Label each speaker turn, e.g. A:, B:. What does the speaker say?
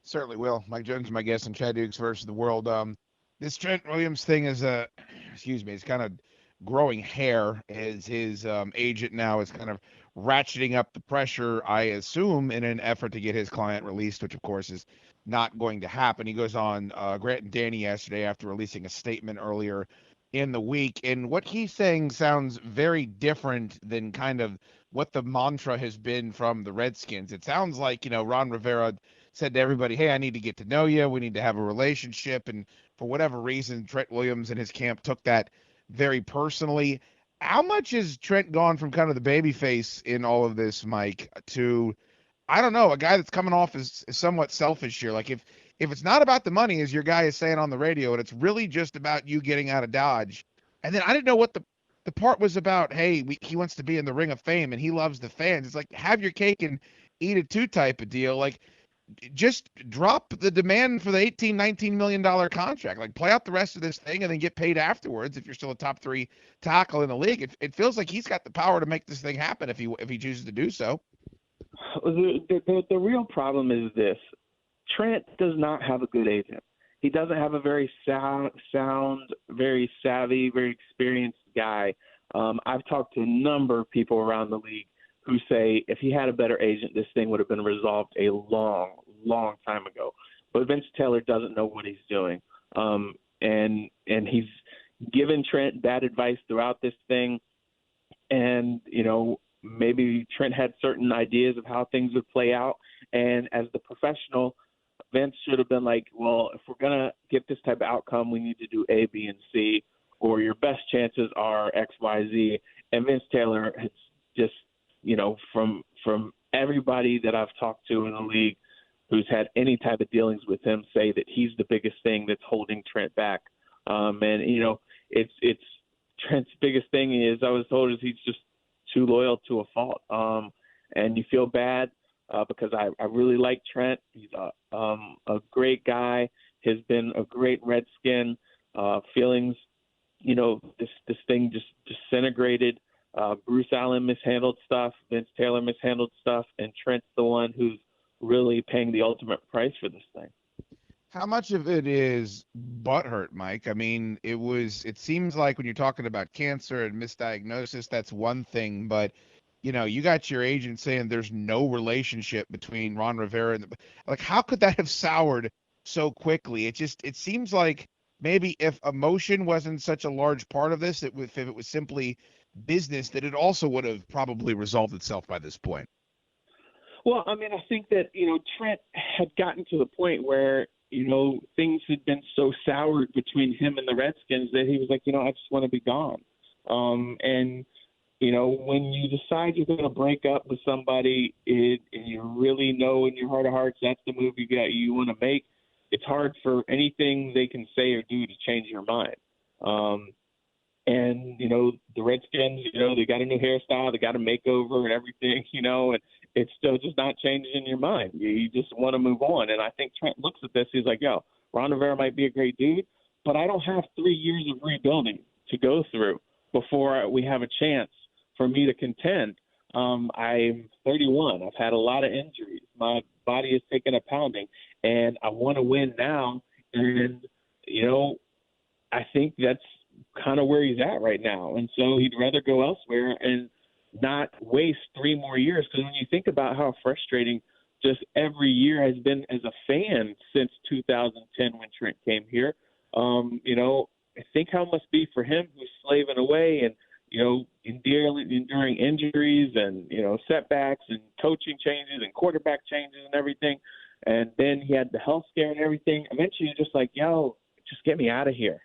A: Certainly will. Mike Jones, my guest on Chad Dukes versus the World. This Trent Williams thing is excuse me, it's kind of growing hair as his agent now is kind of ratcheting up the pressure, I assume, in an effort to get his client released, which of course is not going to happen. He goes on Grant and Danny yesterday after releasing a statement earlier in the week, and what he's saying sounds very different than kind of what the mantra has been from the Redskins. It sounds like, Ron Rivera said to everybody, hey, I need to get to know you. We need to have a relationship. And for whatever reason, Trent Williams and his camp took that very personally. How much has Trent gone from kind of the baby face in all of this, Mike, to, I don't know, a guy that's coming off as somewhat selfish here? Like if it's not about the money, as your guy is saying on the radio, and it's really just about you getting out of Dodge. And then I didn't know what the part was about. Hey, he wants to be in the Ring of Fame and he loves the fans. It's like have your cake and eat it too type of deal. Like just drop the demand for the $18-19 million contract. Like play out the rest of this thing and then get paid afterwards if you're still a top 3 tackle in the league. It feels like he's got the power to make this thing happen if he chooses to do so.
B: The real problem is this. Trent does not have a good agent. He doesn't have a very sound, very savvy, very experienced guy. I've talked to a number of people around the league who say if he had a better agent, this thing would have been resolved a long, long time ago. But Vince Taylor doesn't know what he's doing. And he's given Trent bad advice throughout this thing. And, maybe Trent had certain ideas of how things would play out. And as the professional, Vince should have been like, well, if we're going to get this type of outcome, we need to do A, B, and C, or your best chances are X, Y, Z. And Vince Taylor has just, from everybody that I've talked to in the league who's had any type of dealings with him say that he's the biggest thing that's holding Trent back. It's Trent's biggest thing is I was told is he's just too loyal to a fault. And you feel bad because I really like Trent. He's a great guy, has been a great Redskin. Feelings, this thing just disintegrated. Bruce Allen mishandled stuff, Vince Taylor mishandled stuff, and Trent's the one who's really paying the ultimate price for this thing.
A: How much of it is butthurt, Mike? I mean, it seems like when you're talking about cancer and misdiagnosis, that's one thing, but you got your agent saying there's no relationship between Ron Rivera and like, how could that have soured so quickly? It seems like maybe if emotion wasn't such a large part of this, if it was simply business, that it also would have probably resolved itself by this point.
B: Well, I mean, I think that, Trent had gotten to the point where, things had been so soured between him and the Redskins that he was like, I just want to be gone. When you decide you're going to break up with somebody and you really know in your heart of hearts that's the move you want to make, it's hard for anything they can say or do to change your mind. The Redskins, they got a new hairstyle, they got a makeover and everything, and it's still just not changing in your mind. You just want to move on. And I think Trent looks at this, he's like, Ron Rivera might be a great dude, but I don't have 3 years of rebuilding to go through before we have a chance for me to contend. I'm 31. I've had a lot of injuries. My body is taking a pounding, and I want to win now. And, I think that's kind of where he's at right now. And so he'd rather go elsewhere and not waste 3 more years. Because when you think about how frustrating just every year has been as a fan since 2010 when Trent came here, I think how it must be for him who's slaving away and, enduring injuries and, setbacks and coaching changes and quarterback changes and everything. And then he had the health scare and everything. Eventually you're just like, just get me out of here.